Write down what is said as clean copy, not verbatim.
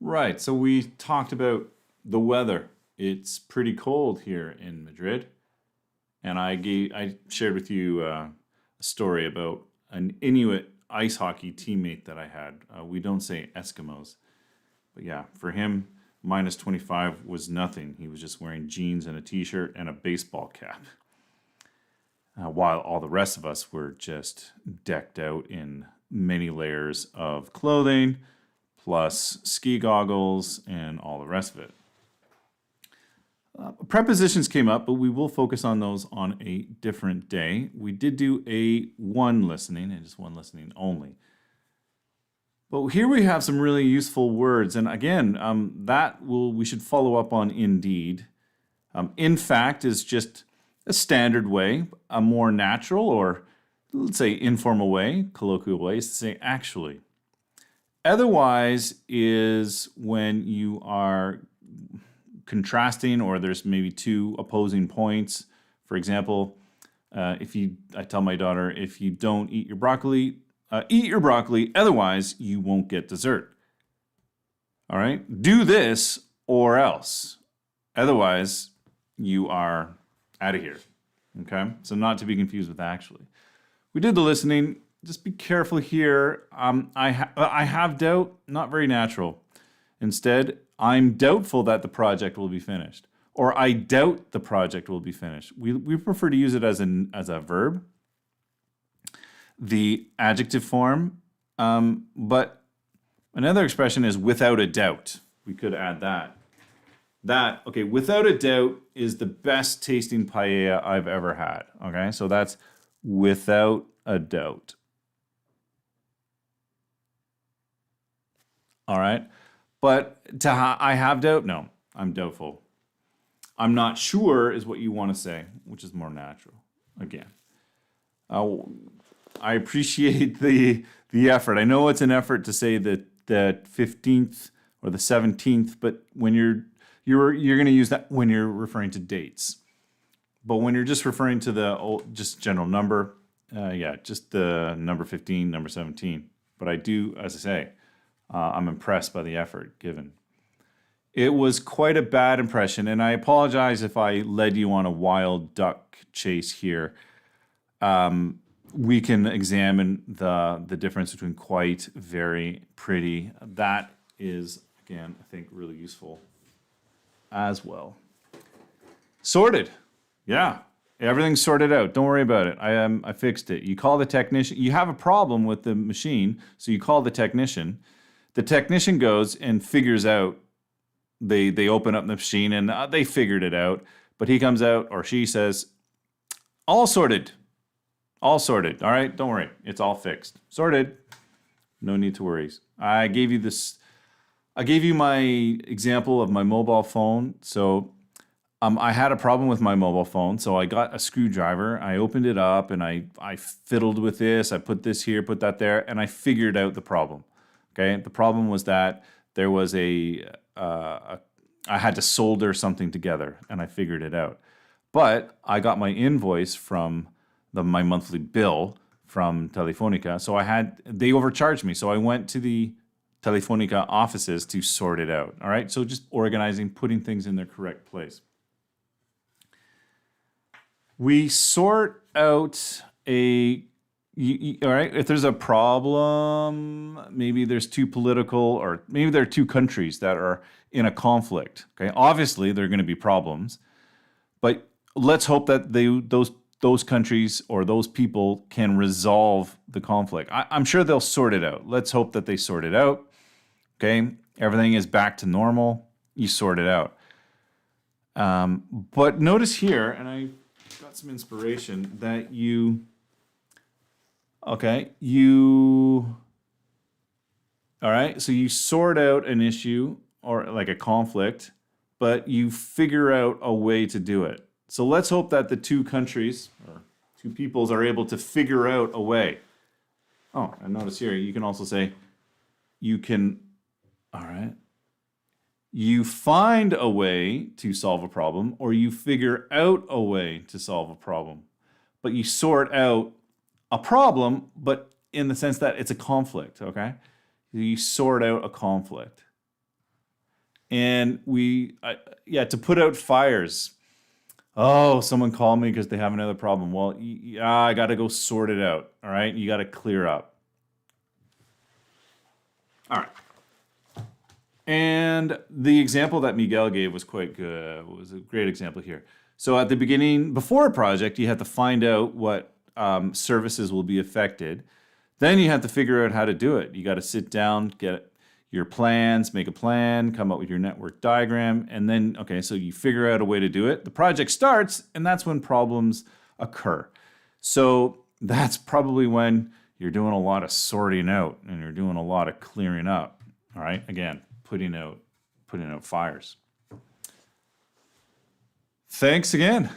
Right, so we talked about the weather. It's pretty cold here in Madrid, and I shared with you a story about an Inuit ice hockey teammate that I had. We don't say Eskimos, but yeah, for him, minus 25 was nothing. He was just wearing jeans and a t-shirt and a baseball cap, while all the rest of us were just decked out in many layers of clothing, plus ski goggles and all the rest of it. Prepositions came up, but we will focus on those on a different day. We did do a one listening, and just one listening only. But here we have some really useful words, and again, we should follow up on indeed. In fact is just a standard way, a more natural or let's say informal way, colloquial way is to say actually. Otherwise is when you are contrasting or there's maybe two opposing points. For example, I tell my daughter, if you don't eat your broccoli, otherwise you won't get dessert. All right, do this or else. Otherwise, you are out of here. Okay, so not to be confused with actually. We did the listening. Just be careful here. I have doubt, not very natural. Instead, I'm doubtful that the project will be finished, or I doubt the project will be finished. We prefer to use it as a verb, the adjective form, but another expression is without a doubt. We could add that. Okay, without a doubt is the best tasting paella I've ever had. Okay, so that's without a doubt. All right, but I have doubt? No, I'm doubtful. I'm not sure is what you want to say, which is more natural. Again, I appreciate the effort. I know it's an effort to say that the 15th or the 17th, but when you're going to use that when you're referring to dates. But when you're just referring to the just general number, just the number 15, number 17. But I do, as I say, I'm impressed by the effort given. It was quite a bad impression, and I apologize if I led you on a wild duck chase here. We can examine the difference between quite, very, pretty. That is, again, I think really useful as well. Sorted. Yeah. Everything's sorted out. Don't worry about it. I fixed it. You call the technician. You have a problem with the machine, so you call the technician. The technician goes and figures out. They open up the machine and they figured it out. But he comes out or she says, all sorted. All sorted. All right, don't worry. It's all fixed. Sorted. No need to worry. I gave you my example of my mobile phone. So I had a problem with my mobile phone. So I got a screwdriver. I opened it up and I fiddled with this. I put this here, put that there, and I figured out the problem. Okay. The problem was that there was I had to solder something together and I figured it out. But I got my invoice from my monthly bill from Telefonica. So they overcharged me. So I went to the Telefonica offices to sort it out. All right. So just organizing, putting things in their correct place. We sort out all right, if there's a problem, maybe there's two political or maybe there are two countries that are in a conflict. Okay, obviously there are going to be problems, but let's hope that those countries or those people can resolve the conflict. I'm sure they'll sort it out. Let's hope that they sort it out. Okay, everything is back to normal. You sort it out. But notice here, and I got some inspiration that all right, so you sort out an issue or like a conflict, but you figure out a way to do it. So let's hope that the two countries or two peoples are able to figure out a way. Oh, and notice here, you can also say, all right, you find a way to solve a problem or you figure out a way to solve a problem. But you sort out a problem, but in the sense that it's a conflict, okay? You sort out a conflict. And yeah, to put out fires. Oh, someone called me because they have another problem. Well, yeah, I got to go sort it out. All right. You got to clear up. All right. And the example that Miguel gave was quite good. Was a great example here. So at the beginning, before a project, you have to find out what services will be affected. Then you have to figure out how to do it. You got to sit down, get your plans, make a plan, come up with your network diagram, and then, okay, so you figure out a way to do it. The project starts, and that's when problems occur. So that's probably when you're doing a lot of sorting out and you're doing a lot of clearing up. All right, again, putting out fires. Thanks again.